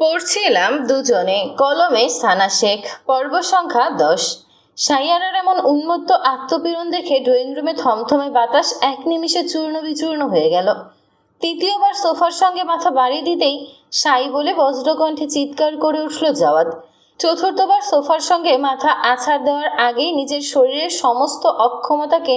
পড়ছিলাম দুজনে কলমে সানা শেখ, পর্ব সংখ্যা 10। সাইয়ারার এমন উন্মত্ত আত্মপীড়ন দেখে ড্রয়িং রুমে থমথমে বাতাস এক নিমিষে চূর্ণ বিচূর্ণ হয়ে গেল। তৃতীয়বার সোফার সঙ্গে মাথা বাড়িয়ে দিতেই সাই বলে বজ্রকণ্ঠে চিৎকার করে উঠল জাওয়াদ। চতুর্থবার সোফার সঙ্গে মাথা আছাড় দেওয়ার আগেই নিজের শরীরের সমস্ত অক্ষমতাকে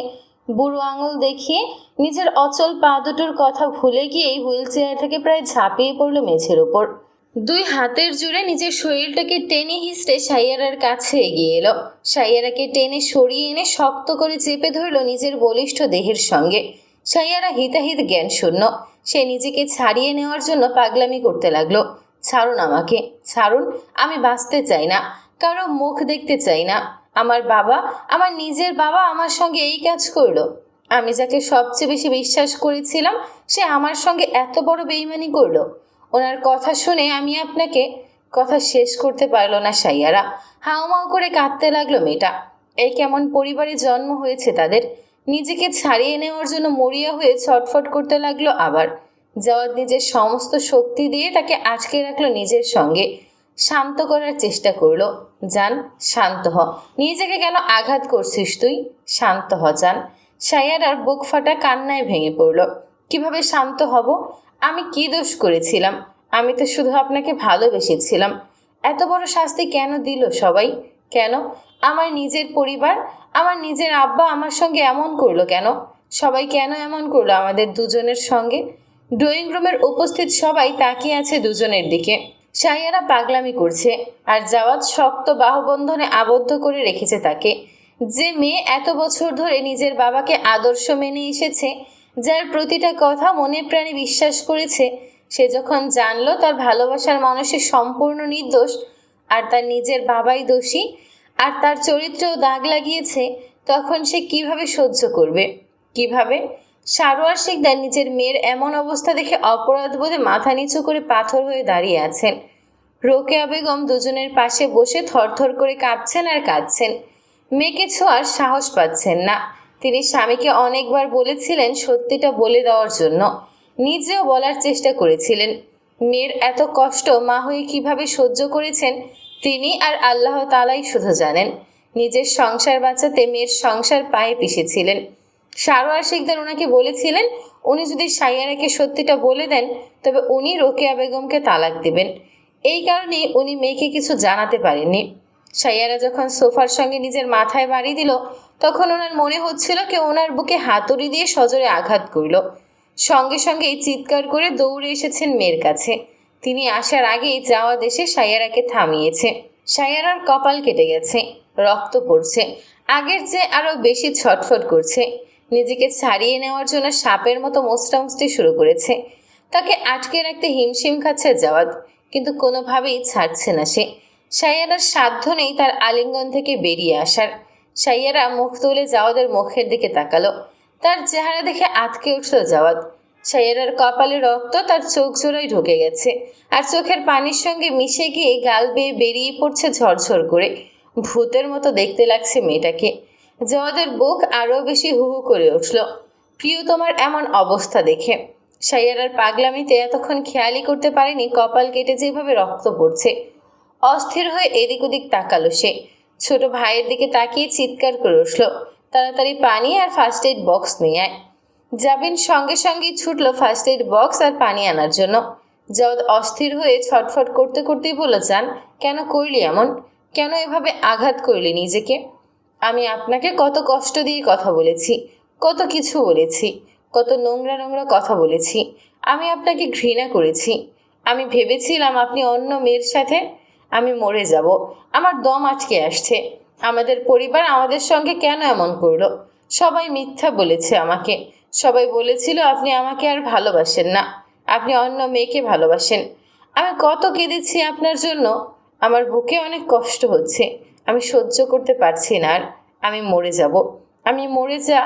বুড়ো আঙুল দেখিয়ে নিজের অচল পা দুটোর কথা ভুলে গিয়েই হুইল চেয়ার থেকে প্রায় ঝাঁপিয়ে পড়ল মেঝের ওপর। দুই হাতের জুড়ে নিজের শরীরটাকে টেনে হিঁচড়ে সাইয়ারার কাছে এগিয়ে এলো। সাইয়ারাকে টেনে সরিয়ে এনে শক্ত করে চেপে ধরল নিজের বলিষ্ঠ দেহের সঙ্গে। সাইয়ারা হিতাহিত জ্ঞান শূন্য। সে নিজেকে ছাড়িয়ে নেওয়ার জন্য পাগলামি করতে লাগলো। ছাড়ুন আমাকে, ছাড়ুন, আমি বাঁচতে চাই না, কারো মুখ দেখতে চাই না। আমার বাবা, আমার নিজের বাবা আমার সঙ্গে এই কাজ করলো। আমি যাকে সবচেয়ে বেশি বিশ্বাস করেছিলাম সে আমার সঙ্গে এত বড় বেইমানি করলো। ওনার কথা শুনে আমি আপনাকে। কথা শেষ করতে পারলো না সাইয়ারা। হাউমাউ করে কাঁদতে লাগলো মেয়েটা। এই কেমন পরিবারে জন্ম হয়েছে তাদের। নিজেকে ছাড়িয়ে নেওয়ার জন্য মরিয়া হয়ে ছটফট করতে লাগলো আবার। জাওয়াদ নিজের সমস্ত শক্তি দিয়ে তাকে আটকে রাখলো নিজের সঙ্গে। শান্ত করার চেষ্টা করলো। জান, শান্ত হ। নিজেকে কেন আঘাত করছিস তুই? শান্ত হ জান। সাইয়ারার বুক ফাটা কান্নায় ভেঙে পড়ল। কিভাবে শান্ত হব? আমি কি দোষ করেছিলাম? আমি তো শুধু আপনাকে ভালোবেসেছিলাম। এত বড় শাস্তি কেন দিল সবাই? কেন? আমার নিজের পরিবার, আমার নিজের আব্বা আমার সঙ্গে এমন করলো কেন? সবাই কেন এমন করলো আমাদের দুজনের সঙ্গে? ড্রয়িং রুমের উপস্থিত সবাই তাকিয়ে আছে দুজনের দিকে। সাইয়ারা পাগলামি করছে আর জাওয়াদ শক্ত বাহুবন্ধনে আবদ্ধ করে রেখেছে তাকে। যে মেয়ে এত বছর ধরে নিজের বাবাকে আদর্শ মেনে এসেছে, যার প্রতিটা কথা মনে প্রাণে বিশ্বাস করেছে, সে যখন জানলো তার ভালোবাসার মানুষের সম্পূর্ণ নির্দোষ আর তার নিজের বাবাই দোষী আর তার চরিত্রেও দাগ লাগিয়েছে, তখন সে কিভাবে সহ্য করবে? কিভাবে? সারোয়ার শিকদার নিজের মেয়ের এমন অবস্থা দেখে অপরাধবোধে মাথা নিচু করে পাথর হয়ে দাঁড়িয়ে আছেন। রোকেয়া বেগম দুজনের পাশে বসে থরথর করে কাঁপছেন আর কাঁদছেন। মেয়েকে ছোঁয়ার সাহস পাচ্ছেন না। তিনি স্বামীকে অনেকবার বলেছিলেন সত্যিটা বলে দেওয়ার জন্য, নিজেও বলার চেষ্টা করেছিলেন। মেয়ের এত কষ্ট মা হয়ে কিভাবে সহ্য করেছেন তিনি আর আল্লাহ তাআলাই শুধু জানেন। নিজের সংসার বাঁচাতে মেয়ের সংসার পায়ে পিষেছিলেন। সারোয়ার শিকদার ওনাকে বলেছিলেন উনি যদি সাইয়ারাকে সত্যিটা বলে দেন তবে উনি রোকেয়া বেগমকে তালাক দেবেন। এই কারণেই উনি মেয়েকে কিছু জানাতে পারেননি। সাইয়ারা যখন সোফার সঙ্গে নিজের মাথায় বাড়ি দিল তখন ওনার মনে হচ্ছিল কেউ ওনার বুকে হাতুড়ি দিয়ে সজোরে আঘাত করল। সঙ্গে সঙ্গেই চিৎকার করে দৌড়ে এসেছেন মেয়ের কাছে। তিনি আসার আগেই জাওয়াদ এসে সাইয়ারাকে থামিয়েছে। সাইয়ারার কপাল কেটে গেছে, রক্ত পড়ছে, আগের চেয়ে আরও বেশি ছটফট করছে। নিজেকে ছাড়িয়ে নেওয়ার জন্য সাপের মতো মোচড়ামুচড়ি শুরু করেছে। তাকে আটকে রাখতে হিমশিম খাচ্ছে জাওয়াদ, কিন্তু কোনোভাবেই ছাড়ছে না সে। সাইয়ারার সাধ্য নেই তার আলিঙ্গন থেকে বেরিয়ে আসার। সাইয়ারা মুখ তুলে জাওয়াদের মুখের দিকে তাকালো। তার চেহারা দেখে আটকে উঠল জাওয়াদ। সাইয়ারার কপালে রক্ত তার চোখ জোড়ায় ঢুকে গেছে আর চোখের পানির সঙ্গে মিশে গিয়ে গাল বেয়ে বেরিয়ে পড়ছে ঝরঝর করে। ভূতের মতো দেখতে লাগছে মেয়েটাকে। জাওয়াদের বুক আরও বেশি হু হু করে উঠল প্রিয়তমার এমন অবস্থা দেখে। সাইয়ারার পাগলামিতে এতক্ষণ খেয়ালই করতে পারেনি কপাল কেটে যেভাবে রক্ত পড়ছে। অস্থির হয়ে এদিক ওদিক তাকালো সে। ছোট ভাইয়ের দিকে তাকিয়ে চিৎকার করে উঠল, তাড়াতাড়ি পানি আর ফার্স্ট এইড বক্স নিয়ে আয়। জাবিন সঙ্গে সঙ্গেই ছুটল ফার্স্ট এইড বক্স আর পানি আনার জন্য। জাওয়াদ অস্থির হয়ে ছটফট করতে করতেই বলল, জান, কেন করলি এমন? কেন এভাবে আঘাত করলি নিজেকে? আমি আপনাকে কত কষ্ট দিয়ে কথা বলেছি, কত কিছু বলেছি, কত নোংরা নোংরা কথা বলেছি। আমি আপনাকে ঘৃণা করেছি। আমি ভেবেছিলাম আপনি অন্য মেয়ের সাথে। আমি মরে যাব, আমার দম আটকে আসছে। আমাদের পরিবার আমাদের সঙ্গে কেন এমন করলো? সবাই মিথ্যা বলেছে আমাকে। সবাই বলেছিল আপনি আমাকে আর ভালোবাসেন না, আপনি অন্য মেয়েকে ভালোবাসেন। আমি কত কেঁদেছি আপনার জন্য। আমার বুকে অনেক কষ্ট হচ্ছে, আমি সহ্য করতে পারছি না আর। আমি মরে যাব, আমি মরে যা।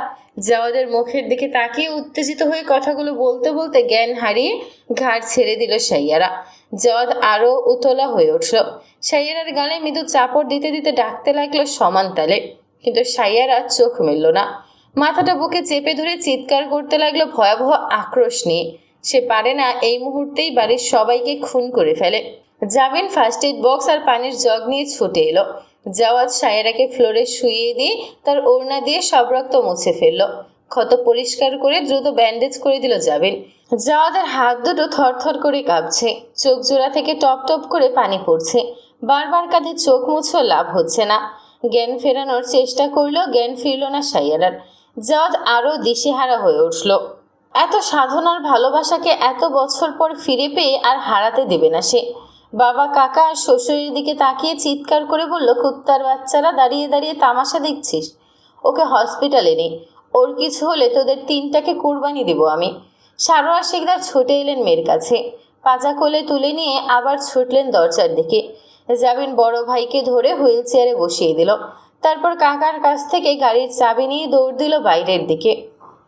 জাওয়াদের মুখের দিকে তাকিয়ে উত্তেজিত হয়ে কথাগুলো বলতে বলতে জ্ঞান হারিয়ে ঘাড় ছেড়ে দিল সাইয়ারা। জাওয়াদ আরও উতলা হয়ে উঠল। সাইয়ারার গালে মৃদু চাপড় দিতে দিতে ডাকতে লাগলো সমান তালে, কিন্তু সাইয়ারা চোখ মেলল না। মাথাটা বুকে চেপে ধরে চিৎকার করতে লাগলো ভয়াবহ আক্রোশ নিয়ে। সে পারে না এই মুহূর্তেই বাড়ির সবাইকে খুন করে ফেলে। জাবিন ফার্স্ট এড বক্স আর পানির জগ নিয়ে ছুটে এলো। জাওয়াদ সায়েরাকে ফ্লোরে শুইয়ে দিয়ে তার ওড়না দিয়ে সব রক্ত মুছে ফেললো। ক্ষত পরিষ্কার করে দ্রুত ব্যান্ডেজ করে দিল জাবিন। জাওয়াদের হাত দুটো থরথর করে কাঁপছে, চোখ জোড়া থেকে টপ টপ করে পানি পড়ছে। বারবার কাঁধে চোখ মুছেও লাভ হচ্ছে না। জ্ঞান ফেরানোর চেষ্টা করলেও জ্ঞান ফিরল না সাইয়ারার। জাওয়াদ আরও দিশেহারা হয়ে উঠল। এত সাধনার ভালোবাসাকে এত বছর পর ফিরে পেয়ে আর হারাতে দেবে না সে। বাবা, কাকা আর শ্বশুরের দিকে তাকিয়ে চিৎকার করে বলল, কুত্তার বাচ্চারা, দাঁড়িয়ে দাঁড়িয়ে তামাশা দেখছিস? ওকে হসপিটালে নে। ওর কিছু হলে তোদের তিনটাকে কুরবানি দেব আমি। সারোয়ার শিকদার ছুটে এলেন মেয়ের কাছে। পাজা কোলে তুলে নিয়ে আবার ছুটলেন দরজার দিকে। জাবিন বড় ভাইকে ধরে হুইল চেয়ারে বসিয়ে দিল। তারপর কাকার কাছ থেকে গাড়ির চাবি নিয়ে দৌড় দিল বাইরের দিকে।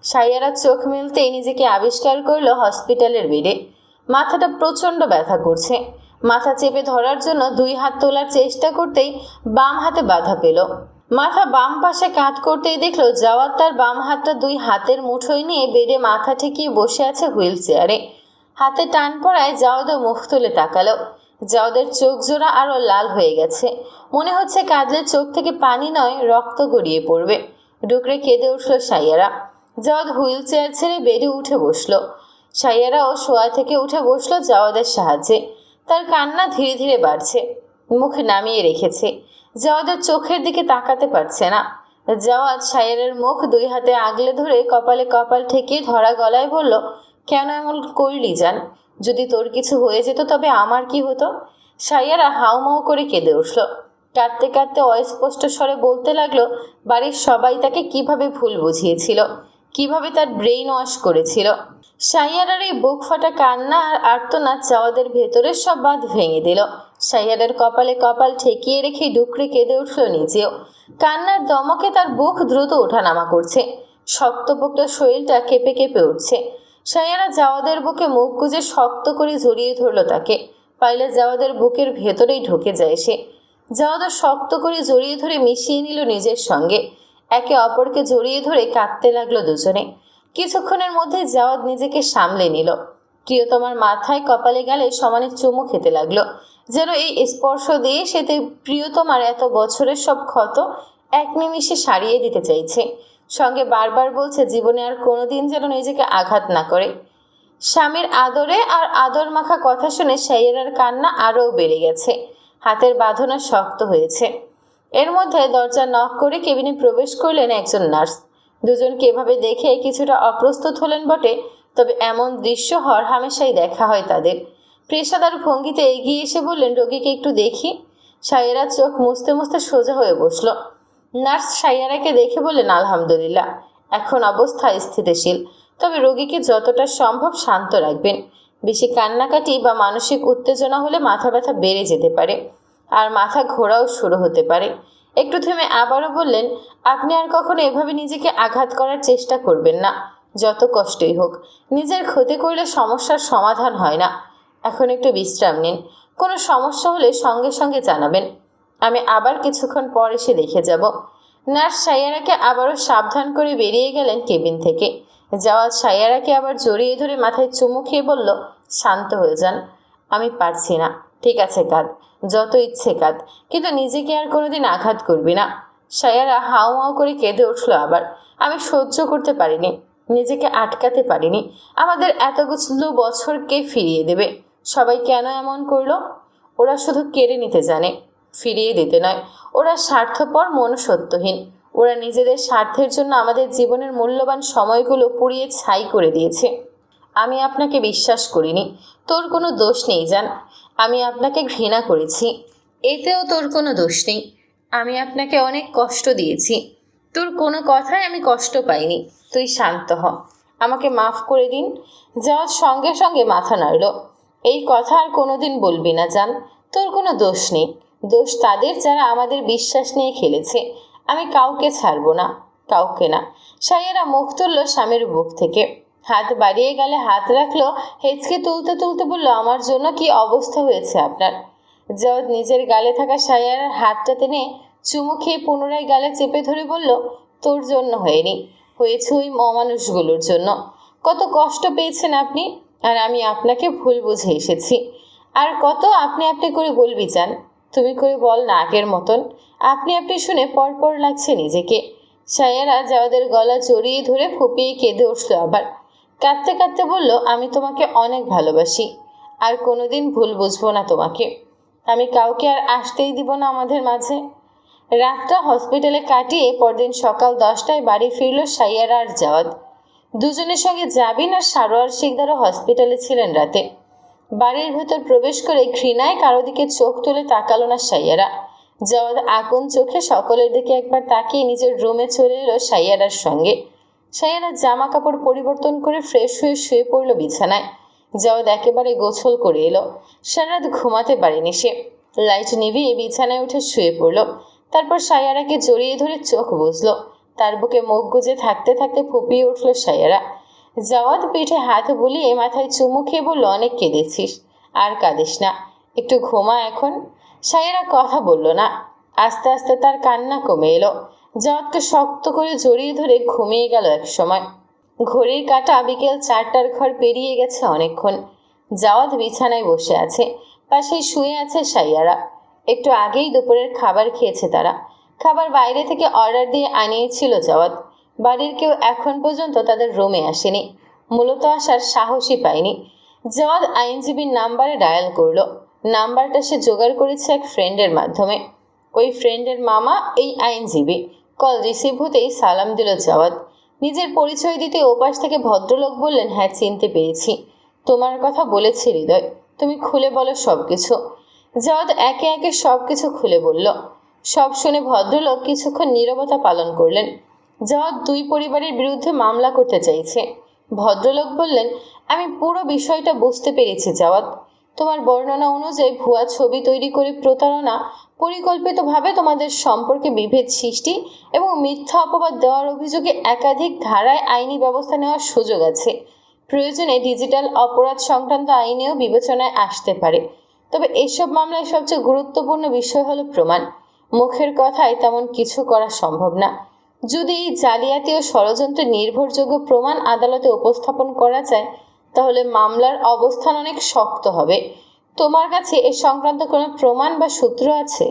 সাইয়ারা চোখ মেলতেই নিজেকে আবিষ্কার করলো হসপিটালের বেডে। মাথাটা প্রচণ্ড ব্যথা করছে। মাথা চেপে ধরার জন্য দুই হাত তোলার চেষ্টা করতেই বাম হাতে বাধা পেল। মাথা বাম পাশে কাত করতেই দেখলো জাওয়াদ তার বাম হাতটা দুই হাতের মুঠোয় নিয়ে বেডে মাথা ঠেকিয়ে বসে আছে হুইল চেয়ারে। হাতে টান পড়ায় জাওয়াদও মুখ তুলে তাকালো। জাওয়াদের চোখ জোড়া আরও লাল হয়ে গেছে। মনে হচ্ছে কাঁদলে চোখ থেকে পানি নয়, রক্ত গড়িয়ে পড়বে। ডুকরে কেঁদে উঠল সাইয়ারা। জাওয়াদ হুইল চেয়ার ছেড়ে বেডে উঠে বসলো। সাইয়ারাও শোয়া থেকে উঠে বসলো জাওয়াদের সাহায্যে। তার কান্না ধীরে ধীরে বাড়ছে। মুখ নামিয়ে রেখেছে। জাওয়াদের চোখের দিকে তাকাতে পারছে না। জাওয়াদ সাইয়ারের মুখ দুই হাতে আগলে ধরে কপালে কপাল ঠেকিয়ে ধরা গলায় বলল, কেন এমন করলি জান? যদি তোর কিছু হয়ে যেত তবে আমার কি হতো? সাইয়ারা হাউমাউ করে কেঁদে উঠল। কাঁদতে কাঁদতে অস্পষ্ট স্বরে বলতে লাগলো, বাড়ির সবাই তাকে কিভাবে ভুল বুঝিয়েছিল, কিভাবে তার ব্রেইন ওয়াশ করেছিল। সাইয়ারার এই বুক ফাটা কান্না আর আর্তনাদ জাওয়াদের ভেতরের সব বাঁধ ভেঙে দিল। সাইয়ারার কপালে কপাল ঠেকিয়ে রেখে ডুকরে কেঁদে উঠল নিজেও। কান্নার দমকে তার বুক দ্রুত ওঠানামা করছে। শক্তপোক্ত শরীরটা কেঁপে কেঁপে উঠছে। সাইয়ারা জাওয়াদের বুকে মুখ গুজে শক্ত করে জড়িয়ে ধরল তাকে। পাইলে জাওয়াদের বুকের ভেতরেই ঢুকে যায় সে। জাওয়াদের শক্ত করে জড়িয়ে ধরে মিশিয়ে নিল নিজের সঙ্গে। একে অপরকে জড়িয়ে ধরে কাঁদতে লাগলো দুজনে। কিছুক্ষণের মধ্যে জাওয়াদ নিজেকে সামলে নিল। প্রিয়তমার মাথায় কপালে গালে সমানে চুমু খেতে লাগলো, যেন এই স্পর্শ দিয়ে সেতে প্রিয়তমার এত বছরের সব ক্ষত এক নিমিষে সারিয়ে দিতে চাইছে। সঙ্গে বারবার বলছে জীবনে আর কোনোদিন যেন নিজেকে আঘাত না করে। স্বামীর আদরে আর আদর মাখা কথা শুনে সাইয়ারার কান্না আরও বেড়ে গেছে। হাতের বাঁধনা শক্ত হয়েছে। এর মধ্যে দরজা নক করে কেবিনে প্রবেশ করলেন একজন নার্স। দুজনকে এভাবে দেখে কিছুটা অপ্রস্তুত হলেন বটে, তবে এমন দৃশ্য হরহামেশাই দেখা হয় তাদের। পেশাদার ভঙ্গিতে এগিয়ে এসে বললেন, রোগীকে একটু দেখি। সাইয়ারা চোখ মুছতে মুছতে সোজা হয়ে বসল। নার্স সাইয়ারাকে দেখে বললেন, আলহামদুলিল্লাহ, এখন অবস্থা স্থিতিশীল, তবে রোগীকে যতটা সম্ভব শান্ত রাখবেন। বেশি কান্নাকাটি বা মানসিক উত্তেজনা হলে মাথা ব্যথা বেড়ে যেতে পারে, আর মাথা ঘোরাও শুরু হতে পারে। একটু থেমে আবারও বললেন, আপনি আর কখনো এভাবে নিজেকে আঘাত করার চেষ্টা করবেন না। যত কষ্টই হোক, নিজের ক্ষতি করলে সমস্যার সমাধান হয় না। এখন একটু বিশ্রাম নিন। কোনো সমস্যা হলে সঙ্গে সঙ্গে জানাবেন। আমি আবার কিছুক্ষণ পর এসে দেখে যাব। নার্স সাইয়ারাকে আবারও সাবধান করে বেরিয়ে গেলেন কেবিন থেকে। জাওয়াদ সাইয়ারাকে আবার জড়িয়ে ধরে মাথায় চুমু খেয়ে বলল, শান্ত হয়ে যান, আমি পারছি না। ঠিক আছে, কাঁদ, যত ইচ্ছে কাঁদ, কিন্তু নিজেকে আর কোনোদিন আঘাত করবি না। সাইয়ারা হাউমাউ করে কেঁদে উঠল আবার। আমি সহ্য করতে পারিনি, নিজেকে আটকাতে পারিনি। আমাদের এতগুলো বছরকে ফিরিয়ে দেবে। সবাই কেন এমন করলো? ওরা শুধু কেড়ে নিতে জানে, ফিরিয়ে দিতে নয়। ওরা স্বার্থপর, মনুষ্যত্বহীন। ওরা নিজেদের স্বার্থের জন্য আমাদের জীবনের মূল্যবান সময়গুলো পুড়িয়ে ছাই করে দিয়েছে। আমি আপনাকে বিশ্বাস করিনি। তোর কোনো দোষ নেই জান। আমি আপনাকে ঘৃণা করেছি, এতেও তোর কোনো দোষ নেই। আমি আপনাকে অনেক কষ্ট দিয়েছি, তোর কোনো কথায় আমি কষ্ট পাইনি। তুই শান্ত হ, আমাকে মাফ করে দিন। যাওয়ার সঙ্গে সঙ্গে মাথা নাড়ল। এই কথা আর কোনোদিন বলবি না জান। তোর কোনো দোষ নেই। দোষ তাদের যারা আমাদের বিশ্বাস নিয়ে খেলেছে। আমি কাউকে ছাড়ব না, কাউকে না। সাইয়ারা মুখ তুলল স্বামীর বুক থেকে। হাত বাড়িয়ে গেলে হাত রাখলো। হেঁচকে তুলতে তুলতে বলল, আমার জন্য কি অবস্থা হয়েছে আপনার? জাওয়াদ নিজের গালে থাকা সাইয়ারার হাতটা টেনে চুমু খেয়ে পুনরায় গালে চেপে ধরে বলল, তোর জন্য হয়নি, হয়েছে ওই অমানুষগুলোর জন্য। কত কষ্ট পেয়েছেন আপনি, আর আমি আপনাকে ভুল বুঝে এসেছি। আর কত আপনি আপনি করে বলবি চান? তুমি করে বল না আগের মতন। আপনি আপনি শুনে পরপর লাগছে নিজেকে। সায়ারা জাওয়াদের গলা জড়িয়ে ধরে ফুপিয়ে কেঁদে উঠল আবার। কাঁদতে কাঁদতে বলল, আমি তোমাকে অনেক ভালোবাসি, আর কোনোদিন ভুল বুঝবো না তোমাকে। আমি কাউকে আর আসতেই দিব না আমাদের মাঝে। রাতটা হসপিটালে কাটিয়ে পরদিন সকাল 10টায় বাড়ি ফিরল সাইয়ারা আর জাওয়াদ। দুজনের সঙ্গে জাবিন আর সারোয়ার শিকদারও হসপিটালে ছিলেন রাতে। বাড়ির ভেতর প্রবেশ করে ঘৃণায় কারো দিকে চোখ তুলে তাকালো না সাইয়ারা। জাওয়াদ আগুন চোখে সকলের দিকে একবার তাকিয়ে নিজের রুমে চলে এলো সাইয়ারার সঙ্গে। সাইয়ারা জামা কাপড় পরিবর্তন করে ফ্রেশ হয়ে শুয়ে পড়ল বিছানায়। জাওয়াদ একেবারে গোছল করে এলো। সারা রাত ঘুমাতে পারেনি সে। লাইট নিভিয়ে বিছানায় উঠে শুয়ে পড়ল। তারপর সাইয়ারাকে জড়িয়ে ধরে চোখ বুঝলো। তার বুকে মুখ গুজে থাকতে থাকতে ফুপিয়ে উঠল সাইয়ারা। জাওয়াদ পিঠে হাত বুলিয়ে মাথায় চুমু খেয়ে বলল, অনেক কেঁদেছিস, আর কাঁদিস না, একটু ঘুমা এখন। সাইয়ারা কথা বলল না। আস্তে আস্তে তার কান্না কমে এলো। জাওয়াদকে শক্ত করে জড়িয়ে ধরে ঘুমিয়ে গেল এক সময়। ঘড়ির কাঁটা বিকেল 4টার ঘর পেরিয়ে গেছে অনেকক্ষণ। জাওয়াদ বিছানায় বসে আছে, পাশেই শুয়ে আছে সাইয়ারা। একটু আগেই দুপুরের খাবার খেয়েছে তারা। খাবার বাইরে থেকে অর্ডার দিয়ে আনিয়েছিল জাওয়াদ। বাড়ির কেউ এখন পর্যন্ত তাদের রুমে আসেনি, মূলত আসার সাহসই পায়নি। জাওয়াদ আইনজীবীর নাম্বারে ডায়াল করলো। নাম্বারটা সে জোগাড় করেছে এক ফ্রেন্ডের মাধ্যমে। ওই ফ্রেন্ডের মামা এই আইনজীবী। কল রিসিভ হতেই সালাম দিল জাওয়াদ। নিজের পরিচয় দিতে ওপাশ থেকে ভদ্রলোক বললেন, হ্যাঁ চিনতে পেরেছি, তোমার কথা বলেছে হৃদয়, তুমি খুলে বলো সব কিছু। জাওয়াদ একে একে সব কিছু খুলে বলল। সব শুনে ভদ্রলোক কিছুক্ষণ নীরবতা পালন করলেন। জাওয়াদ দুই পরিবারের বিরুদ্ধে মামলা করতে চাইছে। ভদ্রলোক বললেন, আমি পুরো বিষয়টা বুঝতে পেরেছি জাওয়াদ। তোমার বর্ণনা অনুযায়ী ভুয়া ছবি তৈরি করে প্রতারণা, পরিকল্পিতভাবে তোমাদের সম্পর্কে বিভেদ সৃষ্টি এবং মিথ্যা অপবাদ দেওয়ার অভিযোগে একাধিক ধারায় আইনি ব্যবস্থা নেওয়ার সুযোগ আছে। প্রয়োজনে ডিজিটাল অপরাধ সংক্রান্ত আইনেও বিবেচনায় আসতে পারে। তবে এসব মামলায় সবচেয়ে গুরুত্বপূর্ণ বিষয় হলো প্রমাণ। মুখের কথায় তেমন কিছু করা সম্ভব না। যদি এই জালিয়াতি ও ষড়যন্ত্রের নির্ভরযোগ্য প্রমাণ আদালতে উপস্থাপন করা যায়, তাহলে মামলার অবস্থান অনেক শক্ত হবে। তোমার কাছে এ সংক্রান্ত কোনো প্রমাণ বা সূত্র আছে?